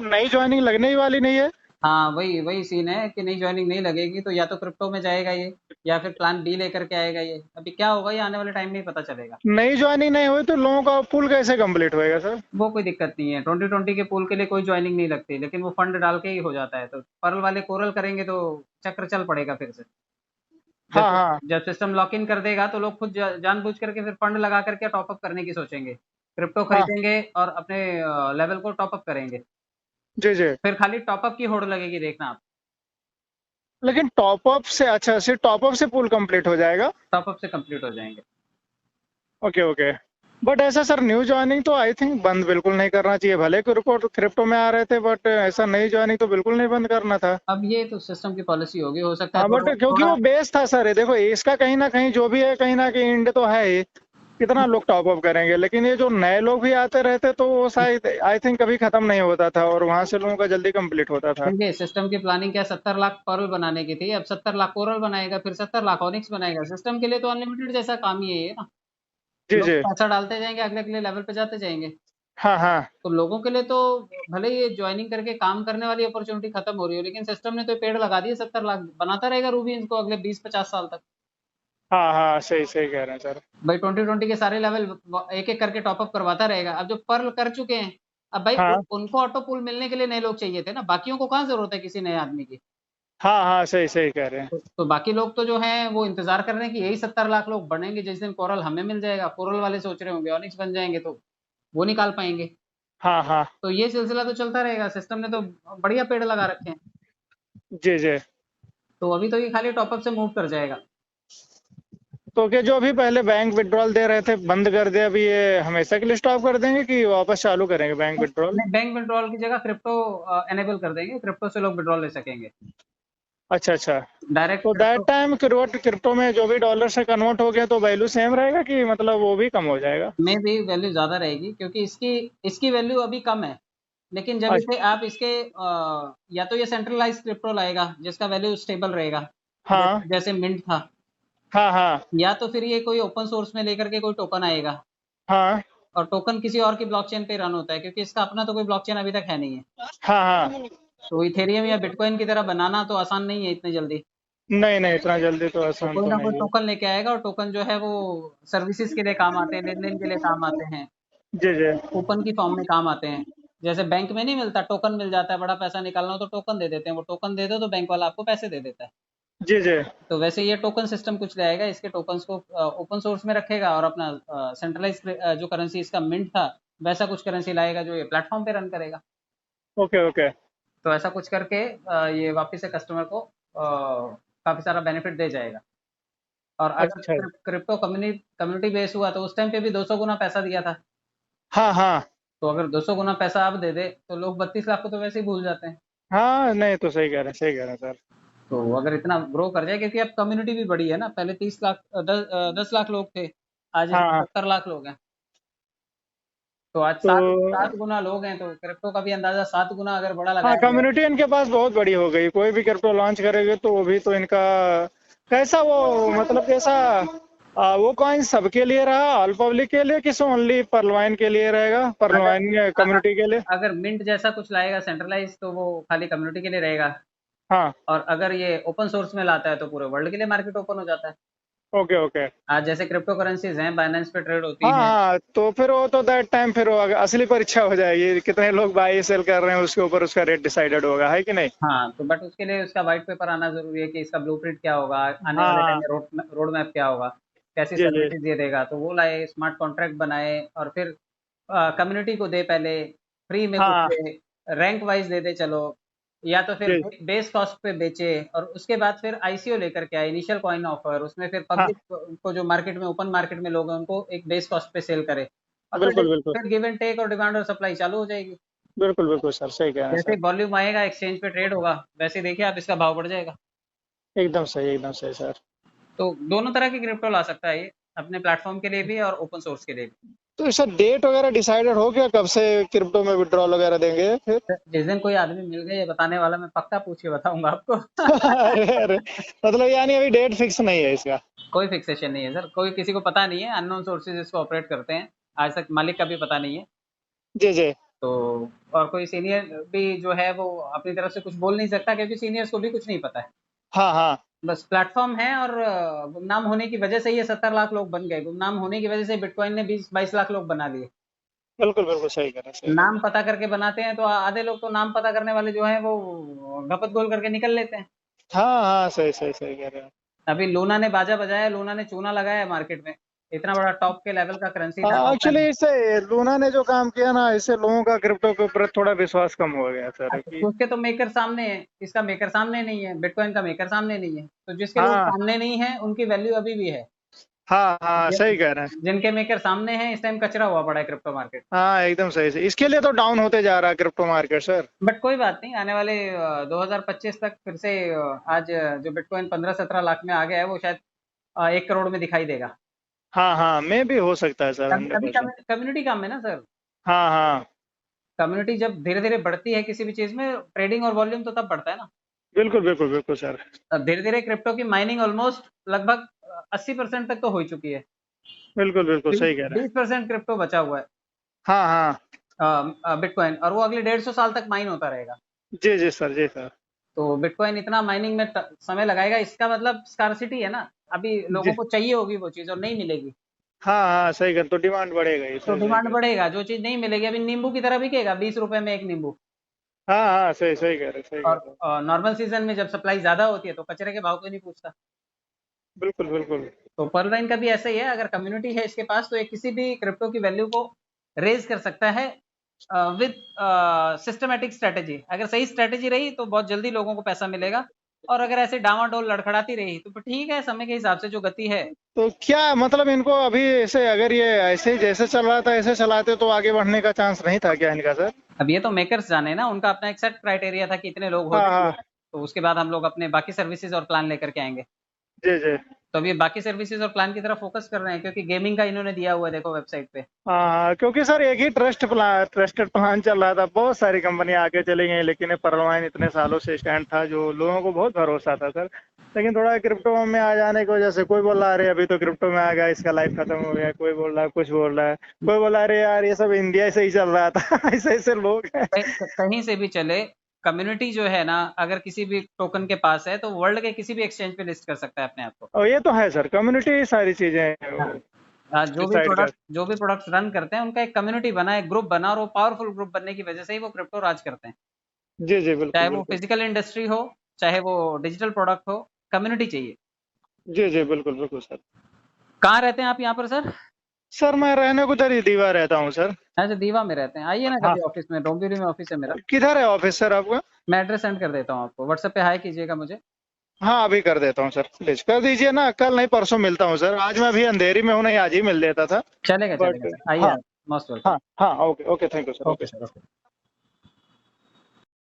तो नई ज्वाइनिंग लगने ही वाली नहीं है। हाँ, वही वही सीन है कि नई ज्वाइनिंग नहीं लगेगी तो या तो क्रिप्टो में जाएगा ये, या फिर प्लान बी लेकर के आएगा ये। अभी क्या होगा ये आने वाले टाइम में ही पता चलेगा। नई ज्वाइनिंग नहीं हुई तो लोगों का पूल कैसे कंप्लीट होएगा सर? वो कोई दिक्कत नहीं है, 2020 के पूल के लिए कोई ज्वाइनिंग नहीं लगती, लेकिन वो फंड डाल के ही हो जाता है। तो पर्ल वाले कोरल करेंगे तो चक्र चल पड़ेगा फिर से। जब हाँ हाँ। जब सिस्टम लॉक इन कर देगा तो लोग खुद जानबूझ करके फिर फंड लगा करके टॉपअप करने की सोचेंगे, क्रिप्टो हाँ। खरीदेंगे और अपने लेवल को टॉपअप करेंगे। जी जी। फिर खाली टॉपअप की होड़ लगेगी, देखना आप। लेकिन टॉपअप से, अच्छा सिर्फ टॉपअप से पूल कंप्लीट हो जाएगा? टॉपअप से कंप्लीट हो जाएंगे। Okay okay. बट ऐसा सर, न्यू ज्वाइनिंग तो आई थिंक बंद बिल्कुल नहीं करना चाहिए। भले क्रिप्टो क्रिप्टो में आ रहे थे, बट ऐसा नई ज्वाइनिंग तो बिल्कुल नहीं बंद करना था। अब ये तो सिस्टम की पॉलिसी होगी, हो सकता है हाँ बट थोड़ा क्योंकि थोड़ा। वो बेस था सर, ये देखो इसका कहीं ना कहीं जो भी है, कहीं ना कहीं इंड तो है ही। कितना लोग टॉप अप करेंगे, लेकिन ये जो नए लोग भी आते रहते तो वो शायद आई थिंक कभी खत्म नहीं होता था, और वहां से लोगों का जल्दी कंप्लीट होता था। देखिए, सिस्टम की प्लानिंग क्या 70 लाख पर्ल बनाने की थी, अब 70 लाख कोरल बनाएगा, फिर 70 लाख ऑनिक्स बनाएगा। सिस्टम के लिए तो अनलिमिटेड जैसा काम ही है ये ना। जी लोग जी। पैसा डालते जाएंगे, अगले अगले लेवल पे जाते जाएंगे। हाँ हाँ। तो लोगों के लिए तो भले ही ज्वाइनिंग करके काम करने वाली अपॉर्चुनिटी खत्म हो रही है, लेकिन सिस्टम ने तो पेड़ लगा दिए। 70 लाख बनाता रहेगा रूबी इनको अगले 20-50 साल तक। हाँ हाँ, सही सही कह रहे हैं सर। भाई 2020 के सारे लेवल एक एक करके टॉपअप करवाता रहेगा। अब जो पर्ल कर चुके हैं, अब भाई हाँ उनको ऑटो पुल मिलने के लिए नए लोग चाहिए थे ना, बाकियों को कहाँ जरूरत है किसी नए आदमी की। हाँ हाँ, सही सही कह रहे हैं। तो बाकी लोग तो जो हैं वो इंतजार कर रहे हैं कि यही 70 लाख लोग बनेंगे जिस दिन कोरल हमें मिल जाएगा। कोरल वाले सोच रहे होंगे ऑनिक्स बन जाएंगे तो वो निकाल पाएंगे। हाँ हाँ। तो ये सिलसिला तो चलता रहेगा। सिस्टम ने तो बढ़िया पेड़ लगा रखे हैं। जी जी। तो अभी तो ये खाली टॉपअप से मूव कर जाएगा। तो क्या जो अभी पहले बैंक विड्रॉल दे रहे थे बंद कर दे, अभी ये हमेशा के लिए स्टॉप कर देंगे कि वापस चालू करेंगे बैंक विड्रॉल? नहीं, बैंक विड्रॉल की जगह क्रिप्टो एनेबल कर देंगे, क्रिप्टो से लोग विड्रॉल ले सकेंगे। अच्छा अच्छा। डायरेक्ट तो दैट क्रिप्टो टाइम क्रिप्टो में जो भी डॉलर से कन्वर्ट हो गया तो वैल्यू सेम रहेगा कि मतलब वो भी कम हो जाएगा? में भी वैल्यू ज्यादा रहेगी, क्योंकि इसकी इसकी वैल्यू अभी कम है। लेकिन जब इसे अच्छा। आप इसके या तो ये सेंट्रलाइज क्रिप्टो लाएगा जिसका वैल्यू स्टेबल रहेगा, हाँ जैसे मिंट था। हाँ हाँ। या तो फिर ये कोई ओपन सोर्स में लेकर के कोई टोकन आएगा। हाँ और टोकन किसी और की ब्लॉकचेन पे रन होता है, क्योंकि इसका अपना तो कोई ब्लॉकचेन अभी तक है नहीं है। हाँ हाँ। तो इथेरियम या बिटकॉइन की तरह बनाना तो आसान नहीं है इतनी जल्दी। नहीं नहीं, इतना जल्दी तो तो आसान कोई तो ना कोई नहीं है। टोकन लेके आएगा, और टोकन जो है वो सर्विसेज के लिए काम आते हैं, लेन देन के लिए काम आते हैं, जी जी। कूपन की फॉर्म में काम आते हैं। जैसे बैंक में नहीं मिलता, टोकन मिल जाता है, बड़ा पैसा निकालना हो तो टोकन दे देते हैं, वो टोकन दे दो तो बैंक वाला आपको पैसे दे देता है। जी जी। तो वैसे ये टोकन सिस्टम कुछ लाएगा, इसके टोकन्स को ओपन सोर्स में रखेगा, और अपना सेंट्रलाइज जो करेंसी इसका मिंट था वैसा कुछ करेंसी लाएगा जो ये प्लेटफॉर्म पे रन करेगा। Okay okay. तो ऐसा कुछ करके ये वापस से कस्टमर को काफी सारा बेनिफिट दे जाएगा। और अगर अच्छा। क्रिप्टो कम्युनिटी बेस हुआ तो उस टाइम पे भी 200 गुना पैसा दिया था। हाँ हाँ। तो अगर 200 गुना पैसा आप दे दे तो लोग 32 लाख को तो वैसे ही भूल जाते हैं। हाँ, नहीं तो सही कह रहे हैं, सही कह रहे हैं सर। तो अगर इतना ग्रो कर जाए, क्योंकि अब कम्युनिटी भी बड़ी है ना, पहले 30 लाख 10 लाख लोग थे, आज हाँ हाँ। 70 लाख लोग हैं। तो आज तो सात सात गुना लोग हैं, तो क्रिप्टो का भी अंदाजा 7 गुना अगर बड़ा हाँ, लगाया जाए। कम्युनिटी इनके पास बहुत बड़ी हो गई। कोई भी क्रिप्टो लॉन्च करेंगे तो वो भी तो इनका कैसा वो, मतलब कैसा वो कॉइन सबके लिए रहा, ऑल पब्लिक के लिए, किस ओनली परलवाइन के लिए रहेगा, अगर परलवाइन कम्युनिटी के लिए? अगर मिंट जैसा कुछ लाएगा सेंट्रलाइज तो वो खाली कम्युनिटी के लिए रहेगा। हाँ। और अगर ये ओपन सोर्स में लाता है तो पूरे वर्ल्ड के लिए मार्केट ओपन हो जाता है। Okay okay. आज जैसे क्रिप्टो करेंसीज हैं, बाइनेंस पे ट्रेड होती हाँ हैं। हाँ, तो फिर वो तो दैट टाइम फिर वो असली परीक्षा हो जाएगी, कितने लोग बाई सेल कर रहे हैं उसके ऊपर उसका रेट डिसाइडेड होगा, है कि नहीं? हाँ, तो बट उसके लिए उसका व्हाइट पेपर आना जरूरी है कि इसका ब्लूप्रिंट क्या होगा, आने हाँ वाले टाइम हाँ। में रोड मैप क्या होगा, कैसी जी जी। सर्विसेज ये देगा। तो वो लाए, स्मार्ट कॉन्ट्रैक्ट बनाए, और फिर कम्युनिटी को दे पहले, फ्री में कुछ हाँ। दे, रैंक वाइज दे दे चलो, या तो फिर जी। बेस कॉस्ट पे बेचे। और उसके बाद फिर आईसीओ लेकर के आए, इनिशियल कॉइन ऑफर, उसमें फिर हाँ। पब्लिक को जो मार्केट में ओपन मार्केट में लोग हैं उनको एक बेस कॉस्ट पे सेल करे। और बिल्कुल बिल्कुल। फिर गिव एंड टेक और डिमांड और सप्लाई चालू हो जाएगी। बिल्कुल बिल्कुल सर, सही कह रहे हैं जैसे सर। ही वॉल्यूम आएगा, एक्सचेंज पे ट्रेड होगा, वैसे ही देखिए आप इसका भाव बढ़ जाएगा। एकदम सही सर। तो दोनों तरह की क्रिप्टो ला सकता है ये, अपने प्लेटफॉर्म के लिए भी और ओपन सोर्स के लिए भी। तो सर डेट वगैरह डिसाइडेड हो गया कब से क्रिप्टो में विड्रॉल वगैरह देंगे फिर? जिस दिन कोई आदमी मिल गए ये बताने वाला, मैं पक्का पूछ के बताऊंगा आपको। अरे अरे, मतलब यानी अभी डेट फिक्स नहीं है इसका? कोई फिक्सेशन नहीं है सर, कोई किसी को पता नहीं है, अननोन सोर्सेज इसको ऑपरेट करते हैं। आज तक मालिक का भी पता नहीं है। जी जी। तो और कोई सीनियर भी जो है वो अपनी तरफ से कुछ बोल नहीं सकता, क्योंकि सीनियर्स को भी कुछ नहीं पता है। हाँ हाँ बस प्लेटफॉर्म है, और गुमनाम होने की वजह से ये 70 लाख लोग बन गए। गुमनाम होने की वजह से बिटकॉइन ने 20-22 लाख लोग बना लिए। बिल्कुल बिल्कुल सही कह रहे हैं, सही कह रहे नाम पता करके बनाते हैं, तो आधे लोग तो नाम पता करने वाले जो हैं वो गपत गोल करके निकल लेते हैं। हैं। हाँ हाँ सही सही सही कह रहे हैं। अभी लूना ने बाजा बजाया, लूना ने चूना लगाया है मार्केट में। इतना बड़ा टॉप के लेवल का करेंसी था, हाँ टॉप एक्चुअली टाइम। इससे लूना ने जो काम किया ना, इससे लोगों का क्रिप्टो के ऊपर थोड़ा विश्वास कम हो गया सर कि। उसके तो मेकर सामने है, इसका मेकर सामने नहीं है, बिटकॉइन का मेकर सामने नहीं है, तो जिसके लोग हाँ सामने नहीं है उनकी वैल्यू अभी भी है। हाँ हाँ सही कह रहे हैं। जिनके मेकर सामने हैं इस टाइम कचरा हुआ पड़ा है क्रिप्टो मार्केट। हाँ एकदम सही से, इसके लिए तो डाउन होते जा रहा है क्रिप्टो मार्केट सर। बट कोई बात नहीं, आने वाले 2025 तक फिर से आज जो बिटकॉइन 15-17 लाख में आ गया है वो शायद 1 करोड़ में दिखाई देगा। हाँ हाँ मैं भी हो सकता है सर, अभी 100%। कम्युनिटी काम है ना सर। हाँ हाँ कम्युनिटी जब धीरे धीरे बढ़ती है किसी भी चीज में, ट्रेडिंग और वॉल्यूम तो तब बढ़ता है ना। बिल्कुल बिल्कुल बिल्कुल सर। अब धीरे धीरे क्रिप्टो की माइनिंग ऑलमोस्ट लगभग 80% तक तो हो चुकी है। बिल्कुल बिल्कुल सही कह रहे हैं। 20% क्रिप्टो बचा हुआ हाँ हाँ है बिटकॉइन, और वो अगले 150 साल तक माइन होता रहेगा। जी जी सर, जी सर। तो बिटकॉइन इतना माइनिंग में समय लगाएगा, इसका मतलब स्कार्सिटी है ना। अभी जी लोगों को चाहिए होगी वो चीज और नहीं मिलेगी, हाँ हाँ सही कह, तो डिमांड बढ़ेगा ये तो सर, सही डिमांड कह। बढ़ेगा। जो चीज नहीं मिलेगी, अभी नींबू की तरह बिकेगा 20 रुपए में एक नींबू। हाँ हाँ सही सही कह रहे, सही कह रहे। और नॉर्मल सीजन में जब सप्लाई ज्यादा होती है तो कचरे के भाव कोई नहीं पूछता। बिल्कुल बिल्कुल। तो पर्ल का भी ऐसा ही है, अगर कम्युनिटी है इसके पास तो ये किसी भी क्रिप्टो की वैल्यू को रेज कर सकता है विद सिस्टमेटिक स्ट्रेटेजी। अगर सही स्ट्रेटेजी रही तो बहुत जल्दी लोगों को पैसा मिलेगा, और अगर ऐसे डामाडोल लड़खड़ाती रही तो फिर ठीक है, समय के हिसाब से जो गति है। तो क्या मतलब इनको अभी ऐसे, अगर ये ऐसे ही जैसे चल रहा था ऐसे चलाते तो आगे बढ़ने का चांस नहीं था क्या इनका सर? अब ये तो मेकर्स जाने ना, उनका अपना एक सेट क्राइटेरिया था कि इतने लोग हो हाँ जाएंगे, हाँ तो उसके बाद हम लोग अपने बाकी सर्विसेज और प्लान लेकर के आएंगे। जी जी। तो अभी बाकी सर्विसेज और प्लान की तरफ फोकस कर रहे हैं, क्योंकि गेमिंग का इन्होंने दिया हुआ है, देखो वेबसाइट पे। हाँ हाँ क्योंकि सर एक ही ट्रस्टेड प्लान चल रहा था, बहुत सारी कंपनियां आके चली गई, लेकिन ये पर्लवाइन इतने सालों से स्टैंड था जो लोगों को बहुत भरोसा था सर। लेकिन थोड़ा क्रिप्टो में आ जाने की वजह से कोई बोल रहा है अरे अभी तो क्रिप्टो में आ गया इसका लाइफ खत्म हो गया, कोई बोल रहा है कुछ बोल रहा है, कोई बोला अरे यार ये सब इंडिया से ही चल रहा था ऐसे ऐसे लोग हैं। कहीं से भी चले, कम्युनिटी जो है ना, अगर किसी भी टोकन के पास है तो वर्ल्ड के किसी भी एक्सचेंज पे लिस्ट कर सकता है अपने आप को। और ये तो है सर, कम्युनिटी सारी चीजें हैं डिसाइड कर। जो भी प्रोडक्ट्स रन करते हैं उनका एक कम्युनिटी बना, एक ग्रुप बना, और वो पावरफुल ग्रुप बनने की वजह से ही वो क्रिप्टो राज करते हैं। जी जी बिल्कुल चाहे वो बिल्कुल। फिजिकल इंडस्ट्री हो, चाहे वो डिजिटल प्रोडक्ट हो, कम्युनिटी चाहिए। जी जी बिल्कुल बिल्कुल सर। कहाँ रहते हैं आप यहाँ पर सर? सर मैं रहने को उधर ही दीवा रहता हूँ सर। अच्छा, दीवा में रहते हैं। आइए ना हाँ। कभी ऑफिस में, डोंबिवली में ऑफिस है मेरा। किधर है ऑफिस सर आपका? मैं एड्रेस सेंड कर देता हूँ आपको, व्हाट्सएप पे हाई कीजिएगा मुझे। हाँ अभी कर देता हूँ सर, प्लीज कर दीजिए ना, कल नहीं परसों मिलता हूँ सर, आज मैं अभी अंधेरी में हूँ, नहीं आज ही मिल लेता था। चलेगा बट चलेगा सर, आइए हाँ आप, मोस्ट वेलकम। हाँ हाँ okay okay, thank you sir, okay okay. Sir, okay.